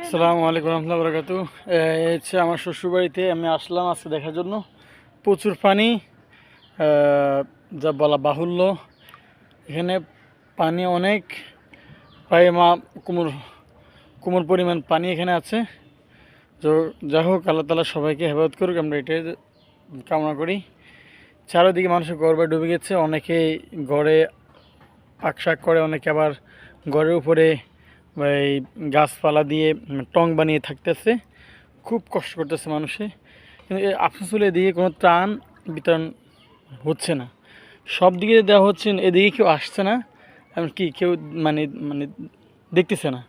আসসালামু আলাইকুম রহমতুল্লাহি ওয়া বারাকাতুহু। হচ্ছে আমার শ্বশুরবাড়িতে আমি আসলাম আজকে দেখার জন্য। প্রচুর পানি, যা বলা বাহুল্য। এখানে পানি অনেক, প্রায় কোমর কোমর পরিমাণ পানি এখানে আছে। তো যাই হোক, আল্লাহ তাআলা সবাইকে হেফাজত করুক, আমরা এটাই কামনা করি। চারিদিকে মানুষের ঘরবাড়ি ডুবে গেছে, অনেকে ঘরে পাকশাক করে, অনেকে আবার ঘরের উপরে এই গাছপালা দিয়ে টং বানিয়ে থাকতেছে। খুব কষ্ট করতেছে মানুষে, কিন্তু আফসোস হলে এদিকে কোনো ত্রাণ বিতরণ হচ্ছে না। সব দিকে দেওয়া হচ্ছে, এদিকে কেউ আসছে না, এমনকি কেউ মানে মানে দেখতেছে না।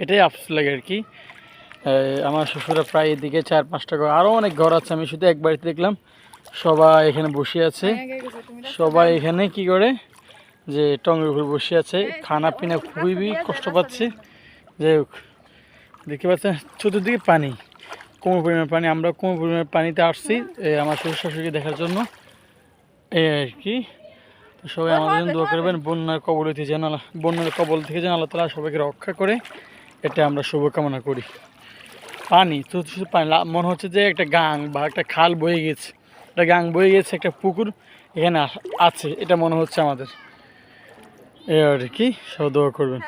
এটাই আফসোস লাগে আর কি। আমার শ্বশুরা প্রায় এদিকে 4-5টা ঘর, আরও অনেক ঘর আছে। আমি শুধু এক বাড়িতে দেখলাম সবাই এখানে বসে আছে। সবাই এখানে কি করে যে টঙের উপর বসে আছে, খানা পিনা খুবই কষ্ট পাচ্ছে। যাই হোক, দেখতে পাচ্ছেন চতুর্দিকে পানি, কোমর পরিমাণ পানি। আমরা কোমর পরিমাণ পানিতে আসছি আমার শ্বশুর শাশুড়িকে দেখার জন্য, এই আর কি। তো সবাই আমাদের জন্য দোয়া করবেন, বন্যার কবল থেকে যেন আল্লাহ তাআলা সবাইকে রক্ষা করে, এটা আমরা শুভকামনা করি। পানি চতুর্দিকে পানি, মনে হচ্ছে যে একটা গাং বা একটা খাল বয়ে গেছে, একটা গাং বয়ে গেছে, একটা পুকুর এখানে আছে, এটা মনে হচ্ছে আমাদের। এই আর কি, সব দোয়া করবেন।